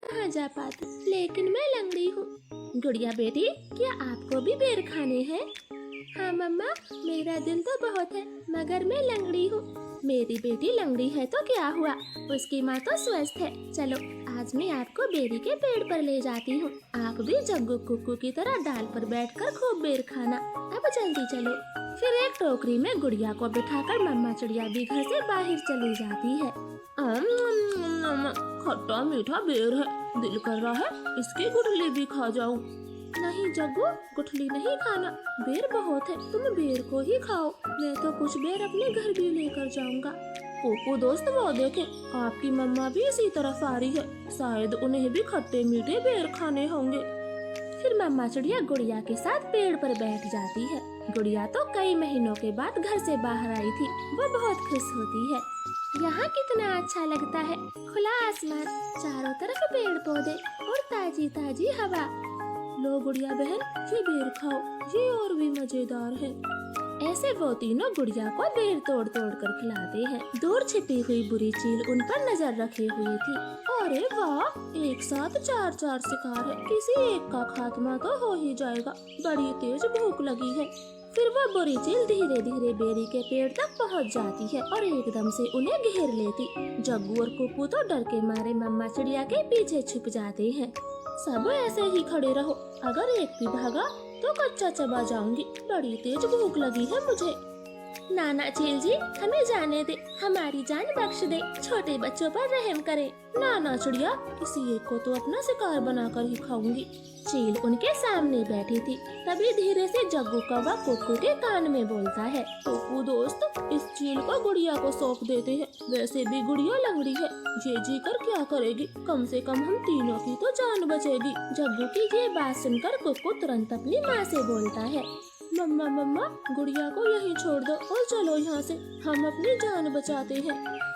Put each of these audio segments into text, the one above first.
कहाँ जा पाती, लेकिन मैं लंगड़ी हूँ। गुड़िया बेटी, क्या आपको भी बेर खाने हैं? हाँ मम्मा, मेरा दिल तो बहुत है, मगर मैं लंगड़ी हूँ। मेरी बेटी लंगड़ी है तो क्या हुआ, उसकी माँ तो स्वस्थ है। चलो आज मैं आपको बेरी के पेड़ पर ले जाती हूँ। आप भी जग्गू कुक्कू की तरह डाल पर बैठकर खूब बेर खाना। अब जल्दी चलो। फिर एक टोकरी में गुड़िया को बिठाकर मम्मा चिड़िया भी घर से बाहर चली जाती है। खट्टा मीठा बेर है, दिल कर रहा है इसकी गुठली भी खा जाऊं। नहीं जग्गू, गुठली नहीं खाना, बेर बहुत है, तुम बेर को ही खाओ। मैं तो कुछ बेर अपने घर भी लेकर जाऊंगा। कोको दोस्त, वो देखे आपकी मम्मा भी इसी तरफ आ रही है, शायद उन्हें भी खट्टे मीठे बेर खाने होंगे। फिर मम्मा चिड़िया गुड़िया के साथ पेड़ पर बैठ जाती है। गुड़िया तो कई महीनों के बाद घर से बाहर आई थी, वो बहुत खुश होती है। यहाँ कितना अच्छा लगता है, खुला आसमान, चारों तरफ पेड़ पौधे और ताजी ताजी हवा। लो गुड़िया बहन, ये बेर खाओ, ये और भी मजेदार है। ऐसे वो तीनों गुड़िया को बेर तोड़ तोड़ कर खिलाते हैं। दूर छिपी हुई बुरी चील उन पर नजर रखे हुई थी। अरे वाह, एक साथ चार चार शिकार है, किसी एक का खात्मा तो हो ही जाएगा, बड़ी तेज भूख लगी है। फिर वो बुरी चील धीरे धीरे बेरी के पेड़ तक पहुंच जाती है और एकदम से उन्हें घेर लेती। जग्गू और कुक्कू तो डर के मारे मम्मा चिड़िया के पीछे छुप जाते हैं। सब ऐसे ही खड़े रहो, अगर एक भी भागा तो कच्चा चबा जाऊंगी, बड़ी तेज भूख लगी है मुझे। नाना चील जी, हमें जाने दे, हमारी जान बख्श दे, छोटे बच्चों पर रहम करें। नाना चिड़िया, किसी एक को तो अपना शिकार बनाकर ही खाऊंगी। चील उनके सामने बैठी थी, तभी धीरे से जग्गू कौवा कुक्कू के कान में बोलता है, कुक्कू दोस्त, इस चील को गुड़िया को सौंप देते हैं, वैसे भी गुड़िया लंगड़ी है, ये जी कर क्या करेगी, कम से कम हम तीनों की तो जान बचेगी। जग्गू की ये बात सुनकर कुक्कू तुरंत अपनी माँ से बोलता है, मम्मा मम्मा, गुड़िया को यहीं छोड़ दो और चलो यहाँ से, हम अपनी जान बचाते हैं।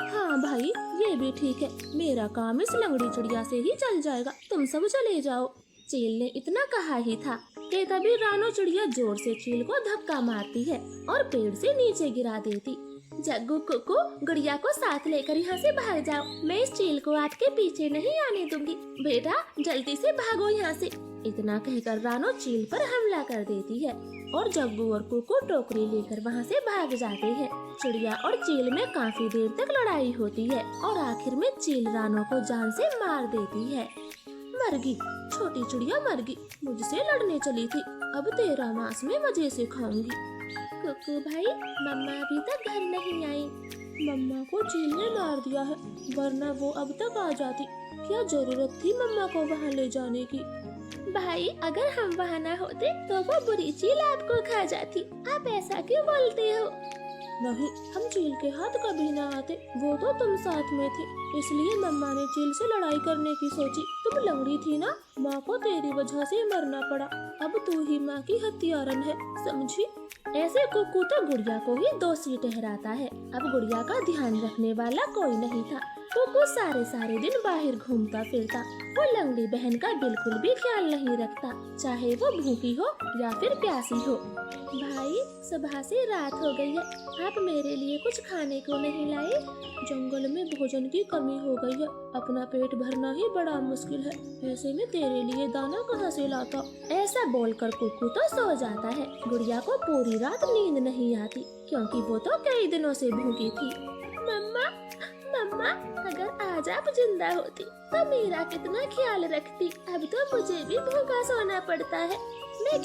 हाँ भाई, ये भी ठीक है, मेरा काम इस लंगड़ी चिड़िया से ही चल जाएगा, तुम सब चले जाओ। चील ने इतना कहा ही था कि तभी रानो चिड़िया जोर से चील को धक्का मारती है और पेड़ से नीचे गिरा देती। जग्गू कुक्कू, गुड़िया को साथ लेकर यहाँ से भाग जाओ, मैं इस चील को आपके पीछे नहीं आने दूंगी। बेटा जल्दी से भागो यहाँ से। इतना कहकर रानो चील पर हमला कर देती है और जग्गू और कुक्कू टोकरी लेकर वहाँ से भाग जाते हैं। चिड़िया और चील में काफी देर तक लड़ाई होती है और आखिर में चील रानो को जान से मार देती है। मर गई, छोटी चिड़िया मर गई, मुझसे लड़ने चली थी, अब तेरा मांस में मजे से खाऊंगी। कुक्कू भाई, मम्मा अभी तक घर नहीं आई। मम्मा को चील ने मार दिया है, वरना वो अब तक आ जाती, क्या जरूरत थी मम्मा को वहाँ ले जाने की। भाई, अगर हम वहाँ न होते तो वो बुरी चील आपको खा जाती, आप ऐसा क्यों बोलते हो? नहीं, हम चील के हाथ कभी न आते, वो तो तुम साथ में थे, इसलिए मम्मा ने चील से लड़ाई करने की सोची। तुम लंगड़ी थी ना, माँ को तेरी वजह से मरना पड़ा, अब तू ही माँ की हत्यारन है, समझी? ऐसे कुक्कू तो गुड़िया को ही दोषी ठहराता है। अब गुड़िया का ध्यान रखने वाला कोई नहीं था। कुक्कू सारे दिन बाहर घूमता फिरता, वो लंगड़ी बहन का बिल्कुल भी ख्याल नहीं रखता, चाहे वो भूखी हो या फिर प्यासी हो। भाई, सुबह से रात हो गई है, आप मेरे लिए कुछ खाने को नहीं लाए? जंगल में भोजन की कमी हो गई है, अपना पेट भरना ही बड़ा मुश्किल है, ऐसे में तेरे लिए दाना कहाँ से लाता? ऐसा बोलकर कुक्कू तो सो जाता है। गुड़िया को पूरी रात नींद नहीं आती, क्योंकि वो तो कई दिनों से भूखी थी। मम्मा मम्मा, अगर आज आप जिंदा होती तो मेरा कितना ख्याल रखती, अब तो मुझे भी भूखा सोना पड़ता है। मैं